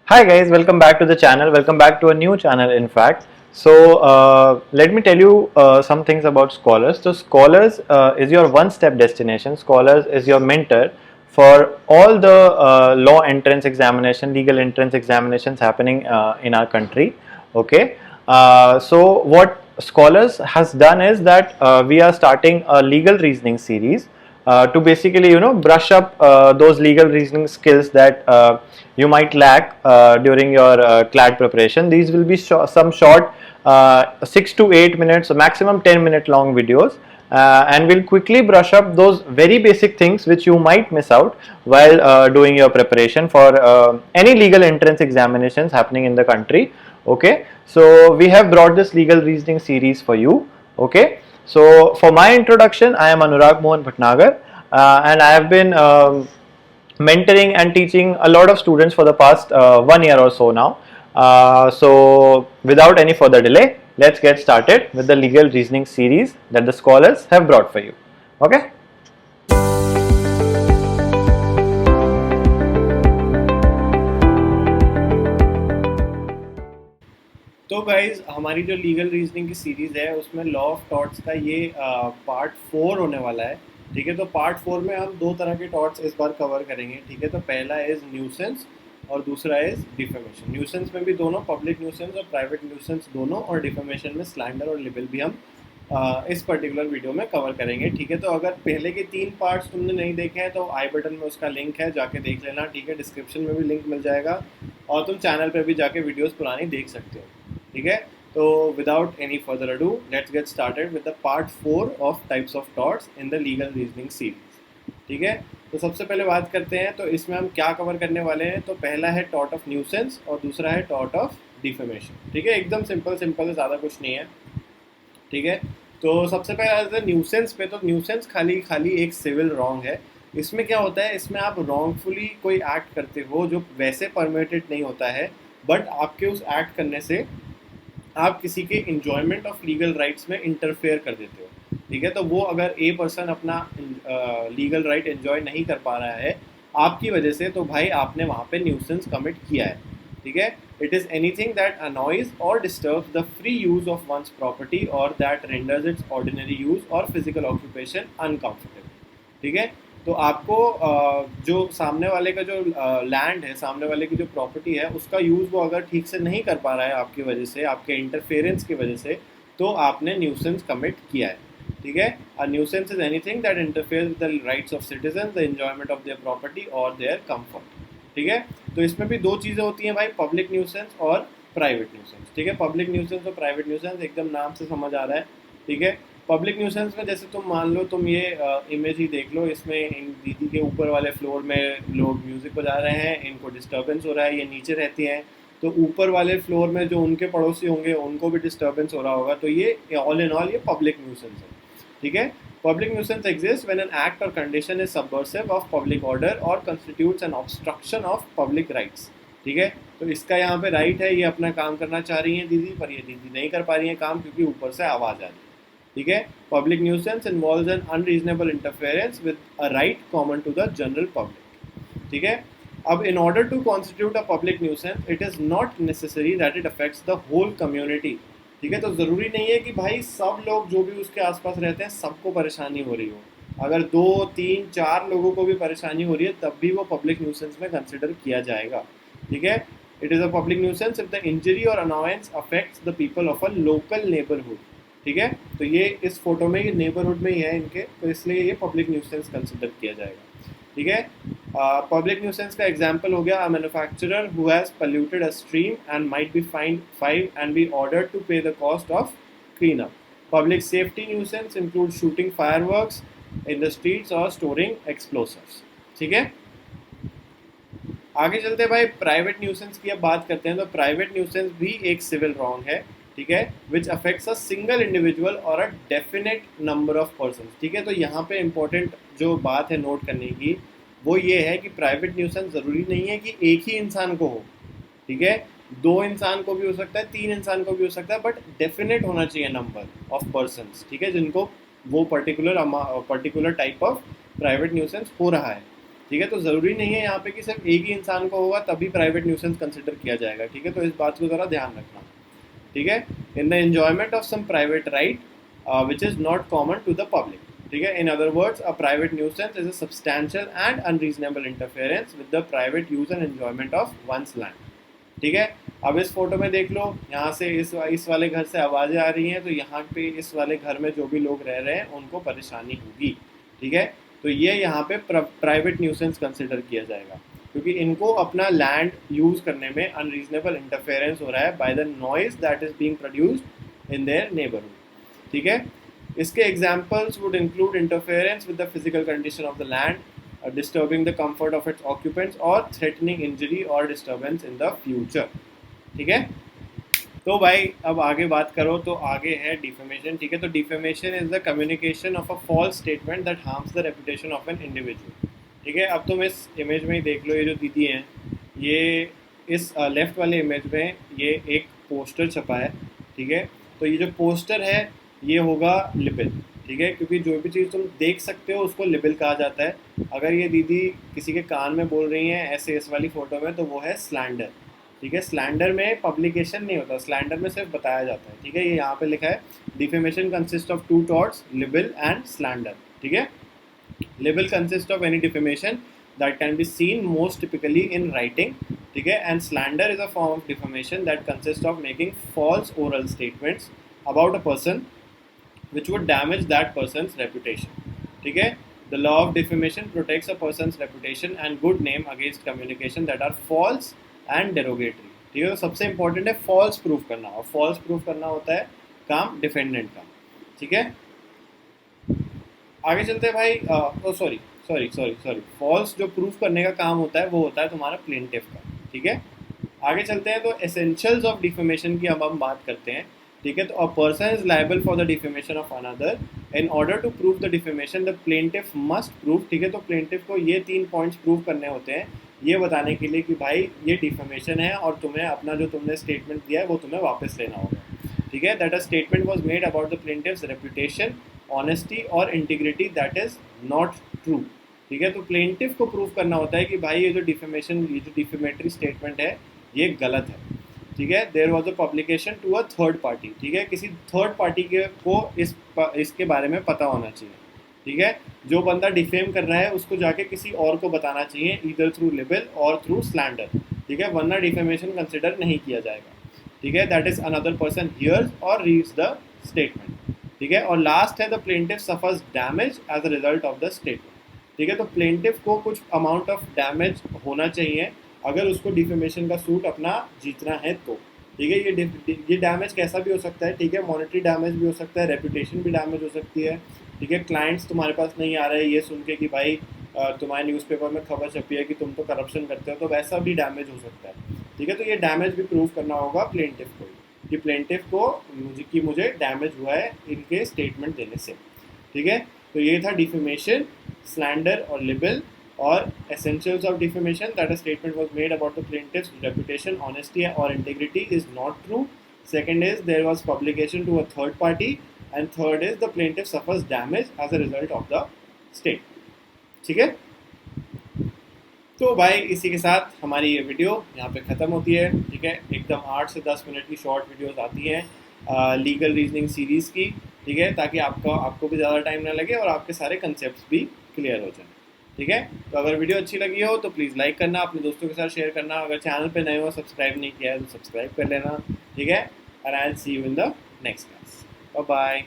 Hi guys, welcome back to the channel. Welcome back to a new channel in fact. Let me tell you some things about Scholars. So Scholars is your one-step destination. Scholars is your mentor for all the law entrance examination, legal entrance examinations happening in our country. Okay. So what Scholars has done is that we are starting a legal reasoning series to basically brush up those legal reasoning skills that you might lack during your CLAD preparation. These will be some short 6 to 8 minutes, maximum 10-minute long videos, and we'll quickly brush up those very basic things which you might miss out while doing your preparation for any legal entrance examinations happening in the country. Okay, so we have brought this legal reasoning series for you. Okay, so for my introduction, I am Anurag Mohan Bhatnagar, and I have been mentoring and teaching a lot of students for the past 1 year or so now. So without any further delay, let's get started with the legal reasoning series that the Scholars have brought for you. Okay. तो guys हमारी जो legal reasoning की series है उसमें law of torts का ये part 4 होने वाला है। ठीक है, तो पार्ट 4 में हम दो तरह के टॉर्ट्स इस बार कवर करेंगे। ठीक है, तो पहला इज़ न्यूसेंस और दूसरा इज़ डिफेमेशन। न्यूसेंस में भी दोनों, पब्लिक न्यूसेंस और प्राइवेट न्यूसेंस दोनों, और डिफेमेशन में स्लैंडर और लिबल भी हम इस पर्टिकुलर वीडियो में कवर करेंगे। ठीक है, तो अगर पहले के 3 पार्ट्स तुमने नहीं देखे हैं तो आई बटन में उसका लिंक है, जाके देख लेना। ठीक है, डिस्क्रिप्शन में भी लिंक मिल जाएगा और तुम चैनल पर भी जाके वीडियोज़ पुरानी देख सकते हो। ठीक है, तो without any further ado let's get started with the part 4 of types of torts in the legal reasoning series. ठीक है, तो सबसे पहले बात करते हैं तो इसमें हम क्या कवर करने वाले हैं। तो पहला है टॉर्ट ऑफ न्यूसेंस और दूसरा है टॉर्ट ऑफ डिफेमेशन। ठीक है, एकदम सिंपल सिंपल है, ज़्यादा कुछ नहीं है। ठीक है, तो सबसे पहले आते हैं न्यूसेंस पे। तो न्यूसेंस खाली खाली एक सिविल रॉन्ग है। इसमें क्या होता है, इसमें आप रॉन्गफुली कोई एक्ट करते हो जो वैसे परमिटेड नहीं होता है, बट आपके उस एक्ट करने से आप किसी के इंजॉयमेंट ऑफ लीगल राइट्स में इंटरफेयर कर देते हो। ठीक है, तो वो अगर ए पर्सन अपना लीगल राइट एंजॉय नहीं कर पा रहा है आपकी वजह से, तो भाई आपने वहाँ पे न्यूसेंस कमिट किया है। ठीक है, it is anything that annoys और disturbs the free use of one's property और that renders its ordinary use और फिजिकल ऑक्यूपेशन अनकंफर्टेबल। ठीक है, तो आपको जो सामने वाले का जो लैंड है, सामने वाले की जो प्रॉपर्टी है, उसका यूज़ वो अगर ठीक से नहीं कर पा रहा है आपकी वजह से, आपके इंटरफेरेंस की वजह से, तो आपने न्यूसेंस कमिट किया है। ठीक है, अ nuisance is anything that interfere with the rights of citizen, the enjoyment of their property और देयर कंफर्ट। ठीक है, तो इसमें भी दो चीज़ें होती हैं भाई, पब्लिक न्यूसेंस और प्राइवेट न्यूसेंस। ठीक है, पब्लिक न्यूसेंस और प्राइवेट न्यूसेंस एकदम नाम से समझ आ रहा है। ठीक है, पब्लिक न्यूसेंस में जैसे तुम मान लो, तुम ये इमेज ही देख लो, इसमें इन दीदी के ऊपर वाले फ्लोर में लोग म्यूज़िक बजा रहे हैं, इनको डिस्टर्बेंस हो रहा है, ये नीचे रहती हैं, तो ऊपर वाले फ्लोर में जो उनके पड़ोसी होंगे उनको भी डिस्टर्बेंस हो रहा होगा। तो ये ऑल इन ऑल ये पब्लिक न्यूसेंस है। ठीक है, public nuisance exist when an act और condition is subversive of public order और constitutes an obstruction of public rights. ठीक है, तो इसका यहाँ पे राइट है, ये अपना काम करना चाह रही हैं दीदी, पर ये दीदी नहीं कर पा रही है काम क्योंकि ऊपर से आवाज़ आ रही है। ठीक है, public nuisance involves an unreasonable interference with a right common to the general public. ठीक है, अब in order to constitute a public nuisance it is not necessary that it affects the whole community. ठीक है, तो ज़रूरी नहीं है कि भाई सब लोग जो भी उसके आसपास रहते हैं सबको परेशानी हो रही हो। अगर 2 3 4 लोगों को भी परेशानी हो रही है तब भी वो पब्लिक न्यूसेंस में कंसिडर किया जाएगा। ठीक है, it is a public nuisance if the injury और annoyance affects the people of a local neighbourhood. ठीक है, तो ये इस फोटो में ये नेबरहुड में ही है इनके, तो इसलिए ये पब्लिक न्यूसेंस कंसिडर किया जाएगा। ठीक है, पब्लिक न्यूसेंस का एग्जांपल हो गया, a manufacturer who has polluted a stream and might be fined 5 and be ordered to pay the cost of clean up. Public safety nuisance include shooting fireworks in the streets और storing explosives. ठीक है, आगे चलते हैं भाई, private nuisance की अब बात करते हैं। तो प्राइवेट न्यूसेंस भी एक सिविल रॉन्ग है। ठीक है, which affects a single individual और a definite number of person. ठीक है, तो यहाँ पे इंपॉर्टेंट जो बात है नोट करने की वो ये है कि प्राइवेट न्यूसेंस ज़रूरी नहीं है कि एक ही इंसान को हो। ठीक है, 2 इंसान को भी हो सकता है, 3 इंसान को भी हो सकता है, बट डेफिनेट होना चाहिए नंबर ऑफ पर्सन। ठीक है, जिनको वो particular type of private nuisance हो रहा है। ठीक है। तो ज़रूरी नहीं है यहाँ पे कि सिर्फ एक ही इंसान को होगा तभी प्राइवेट न्यूसेंस कंसिडर किया जाएगा, ठीक है। तो इस बात को ज़रा ध्यान रखना, ठीक है। In the enjoyment of some private right which is not common to the public, ठीक है। In other words, a private nuisance is a substantial and unreasonable interference with the private use and enjoyment of one's land, ठीक है। अब इस photo में देख लो, यहाँ से इस वाले घर से आवाज़ें आ रही हैं, तो यहाँ पे इस वाले घर में जो भी लोग रह रहे हैं उनको परेशानी होगी, ठीक है। तो ये यहाँ पे प्राइवेट न्यूसेंस कंसिडर किया जाएगा, क्योंकि इनको अपना लैंड यूज़ करने में अनरीजनेबल इंटरफेरेंस हो रहा है by the noise that is being produced in their neighbourhood, ठीक है। इसके examples would include interference with the physical condition of the land, disturbing the comfort of its occupants or threatening injury or disturbance in the future, ठीक है। तो भाई अब आगे बात करो तो आगे है डिफेमेशन, ठीक है। तो defamation is the communication of a false statement that harms the reputation of an individual, ठीक है। अब तुम इस इमेज में ही देख लो, ये जो दीदी हैं, ये इस लेफ्ट वाले इमेज में ये एक पोस्टर छपा है, ठीक है। तो ये जो पोस्टर है ये होगा लिबिल, ठीक है, क्योंकि जो भी चीज़ तुम देख सकते हो उसको लिबिल कहा जाता है। अगर ये दीदी किसी के कान में बोल रही हैं ऐसे इस वाली फोटो में, तो वो है स्लैंडर, ठीक है। स्लैंडर में पब्लिकेशन नहीं होता, स्लैंडर में सिर्फ बताया जाता है, ठीक है। ये यहाँ पे लिखा है defamation consist of two torts, libel and slander, ठीक है। Libel consist of any defamation that can be seen most typically in writing, ठीक है। And slander is a form of defamation that consist of making false oral statements about a person which would damage that person's reputation, ठीक है। The law of defamation protects a person's reputation and good name against communication that are false and derogatory, ठीक है। तो सबसे important है false proof करना, और false proof करना होता है काम डिफेंडेंट का, ठीक है। आगे चलते हैं भाई, sorry sorry sorry sorry false जो प्रूफ करने का काम होता है वो होता है तुम्हारा प्लेंटिफ का, ठीक है। आगे चलते हैं, तो एसेंशियल्स ऑफ डिफेमेशन की अब हम बात करते हैं, ठीक है। तो a person is liable for the defamation of another, in order to prove the defamation the plaintiff must prove, ठीक है। तो प्लेंटिफ को ये 3 पॉइंट्स प्रूव करने होते हैं ये बताने के लिए कि भाई ये डिफेमेशन है और तुम्हें अपना जो तुमने स्टेटमेंट दिया है वो तुम्हें वापस लेना होगा, ठीक है। That a statement was made about the plaintiff's reputation, honesty और integrity that is not true, ठीक है। तो प्लेंटिफ को प्रूव करना होता है कि भाई ये जो डिफेमेटरी स्टेटमेंट है ये गलत है, ठीक है। There was a publication to a third party, ठीक है। किसी थर्ड पार्टी को इसके बारे में पता होना चाहिए, ठीक है। जो बंदा डिफेम कर रहा है उसको जाके किसी और को बताना चाहिए, ईदर थ्रू लिबिल और थ्रू स्लैंडर, ठीक है, वरना डिफेमेशन कंसिडर नहीं किया जाएगा, ठीक है। That is another person hears और रीड्स द स्टेटमेंट, ठीक है। और लास्ट है the plaintiff suffers damage as a result of the statement, ठीक है। तो प्लेंटिफ को कुछ अमाउंट ऑफ डैमेज होना चाहिए अगर उसको डिफेमेशन का सूट अपना जीतना है तो, ठीक है। ये डैमेज कैसा भी हो सकता है, ठीक है। मॉनेटरी डैमेज भी हो सकता है, रेपुटेशन भी डैमेज हो सकती है, ठीक है। क्लाइंट्स तुम्हारे पास नहीं आ रहे ये सुन के कि भाई तुम्हारे न्यूज़पेपर में खबर छपी है कि तुम तो करप्शन करते हो, तो वैसा भी डैमेज हो सकता है, ठीक है। तो ये डैमेज भी प्रूव करना होगा प्लेंटिफ को कि प्लेंटिफ को मुझे डैमेज हुआ है इनके स्टेटमेंट देने से, ठीक है। तो ये था डिफेमेशन, स्लैंडर और लिबिल, और essentials of defamation that a statement was made about the plaintiff's reputation, honesty or integrity is not true. Second is there was publication to a third party, and third is the plaintiff suffers damage as a result of the statement, ठीक है। तो भाई इसी के साथ हमारी ये video यहाँ पे ख़त्म होती है, ठीक है। एकदम 8 से 10 मिनट की शॉर्ट वीडियोस आती हैं लीगल रीजनिंग सीरीज़ की, ठीक है, ताकि आपको भी ज़्यादा टाइम ना लगे और आपके सारे कंसेप्ट भी क्लियर हो जाए, ठीक है। तो अगर वीडियो अच्छी लगी हो तो प्लीज़ लाइक करना, अपने दोस्तों के साथ शेयर करना, अगर चैनल पे नए हो सब्सक्राइब नहीं किया है तो सब्सक्राइब कर लेना, ठीक है। And I will see you in the next class, bye bye.